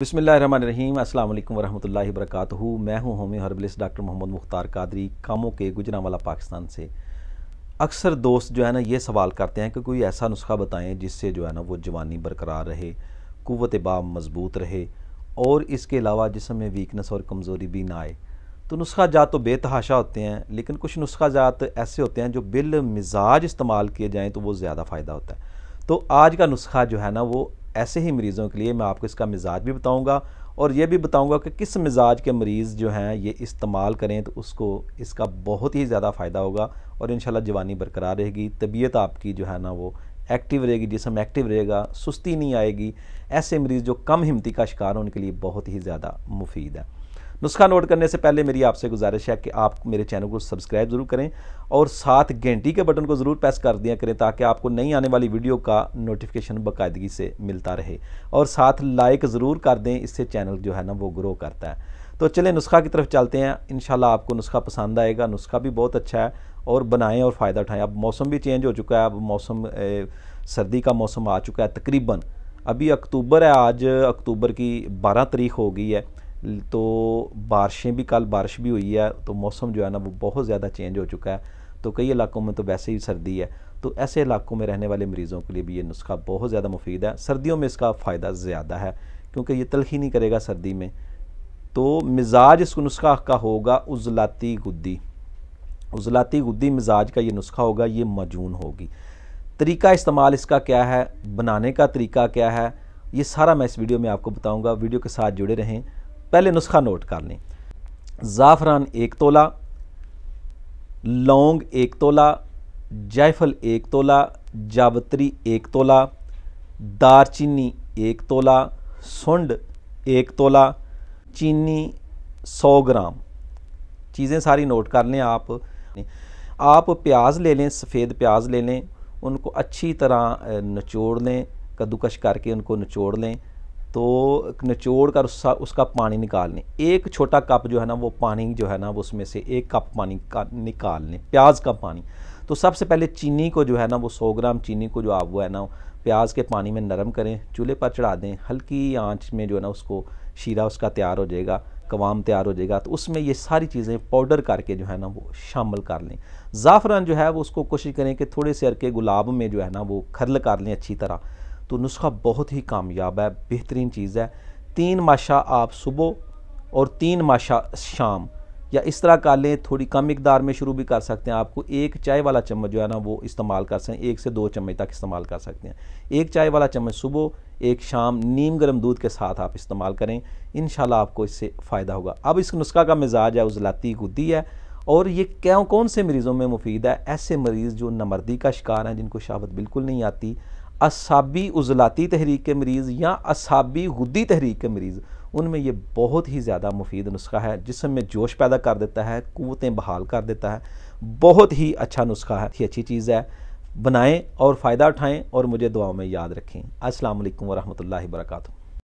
बिस्मिल्लाहिर्रहमानिर्रहीम अस्सलाम वालेकुम वरहमतुल्लाहि वबरकातुहू। मैं हूं homeo herbalist doctor Mohammad Mukhtar Qadri, कामों के गुजरांवाला पाकिस्तान से। अक्सर दोस्त जो है ना ये सवाल करते हैं कि कोई ऐसा नुस्खा बताएं जिससे जो है ना वो जवानी बरकरार रहे, कुव्वत बाब मज़बूत रहे और इसके अलावा जिस्म में वीकनेस और कमज़ोरी भी ना आए। तो नुस्खा जात तो बेतहाशा होते हैं, लेकिन कुछ नुस्खा जात ऐसे होते हैं जो बिल मिजाज इस्तेमाल किए जाएँ तो वो ज़्यादा फ़ायदा होता है। तो आज का नुस्खा जो है ना वो ऐसे ही मरीज़ों के लिए मैं आपको इसका मिजाज भी बताऊंगा और ये भी बताऊंगा कि किस मिजाज के मरीज़ जो हैं ये इस्तेमाल करें तो उसको इसका बहुत ही ज़्यादा फ़ायदा होगा और इंशाल्लाह जवानी बरकरार रहेगी, तबीयत आपकी जो है ना वो एक्टिव रहेगी, जिस्म एक्टिव रहेगा, सुस्ती नहीं आएगी। ऐसे मरीज़ जो कम हिम्मती का शिकार हैं उनके लिए बहुत ही ज़्यादा मुफीद है। नुस्खा नोट करने से पहले मेरी आपसे गुजारिश है कि आप मेरे चैनल को सब्सक्राइब ज़रूर करें और साथ घंटी के बटन को ज़रूर प्रेस कर दिया करें ताकि आपको नई आने वाली वीडियो का नोटिफिकेशन बाकायदगी से मिलता रहे। और साथ लाइक ज़रूर कर दें, इससे चैनल जो है ना वो ग्रो करता है। तो चलें नुस्खा की तरफ चलते हैं। इंशाल्लाह आपको नुस्खा पसंद आएगा। नुस्खा भी बहुत अच्छा है और बनाएं और फ़ायदा उठाएं। अब मौसम भी चेंज हो चुका है, अब मौसम सर्दी का मौसम आ चुका है तकरीबन। अभी अक्टूबर है, आज अक्टूबर की 12 तारीख हो गई है। तो बारिशें भी, कल बारिश भी हुई है, तो मौसम जो है ना वो बहुत ज़्यादा चेंज हो चुका है। तो कई इलाकों में तो वैसे ही सर्दी है, तो ऐसे इलाकों में रहने वाले मरीज़ों के लिए भी ये नुस्खा बहुत ज़्यादा मुफीद है। सर्दियों में इसका फ़ायदा ज़्यादा है क्योंकि ये तलखी नहीं करेगा सर्दी में। तो मिजाज इस नुस्खा का होगा उज़लाती गुद्दी। उज़लाती गुद्दी मिजाज का ये नुस्खा होगा, ये मजून होगी। तरीका इस्तेमाल इसका क्या है, बनाने का तरीका क्या है, ये सारा मैं इस वीडियो में आपको बताऊँगा। वीडियो के साथ जुड़े रहें। पहले नुस्खा नोट कर लें। ज़ाफ़रान 1 तोला, लौंग 1 तोला, जायफल 1 तोला, जावित्री 1 तोला, दारचीनी 1 तोला, सुंड 1 तोला, चीनी 100 ग्राम। चीज़ें सारी नोट कर लें। आप प्याज ले लें, सफ़ेद प्याज ले लें, उनको अच्छी तरह निचोड़ लें, कद्दूकश करके उनको निचोड़ लें। तो निचोड़ कर उसका पानी निकाल लें। एक छोटा कप जो है ना वो पानी जो है ना वो उसमें से 1 कप पानी का निकाल लें, प्याज का पानी। तो सबसे पहले चीनी को जो है ना वो 100 ग्राम चीनी को जो आप वो है ना प्याज के पानी में नरम करें, चूल्हे पर चढ़ा दें। हल्की आंच में जो है ना उसको शीरा उसका तैयार हो जाएगा, कवाम तैयार हो जाएगा। तो उसमें ये सारी चीज़ें पाउडर करके जो है ना वो शामिल कर लें। ज़ाफ़रान जो है वो उसको कोशिश करें कि थोड़े से अर्के गुलाब में जो है ना वो खरल कर लें अच्छी तरह। तो नुस्खा बहुत ही कामयाब है, बेहतरीन चीज़ है। 3 माशा आप सुबह और 3 माशा शाम, या इस तरह कर लें। थोड़ी कम मिकदार में शुरू भी कर सकते हैं। आपको 1 चाय वाला चम्मच जो है ना वो इस्तेमाल कर सकते हैं, 1 से 2 चम्मच तक इस्तेमाल कर सकते हैं। 1 चाय वाला चम्मच सुबह, 1 शाम, नीम गर्म दूध के साथ आप इस्तेमाल करें। इंशाल्लाह आपको इससे फ़ायदा होगा। अब इस नुस्खा का मिजाज है उज़लाती गुद्दी है और ये कौन से मरीज़ों में मुफीद है। ऐसे मरीज़ जो नमर्दी का शिकार हैं, जिनको शहावत बिल्कुल नहीं आती, असाबी उज़लाती तहरीक के मरीज़ या असाबी गुद्दी तहरीक के मरीज़, उनमें ये बहुत ही ज़्यादा मुफीद नुस्खा है। जिस्म में जोश पैदा कर देता है, कुव्वतें बहाल कर देता है। बहुत ही अच्छा नुस्खा है, अच्छी चीज़ है। बनाएं और फ़ायदा उठाएं और मुझे दुआओं में याद रखें। अस्सलाम वालेकुम वरहमतुल्लाहि वबरकातुहू।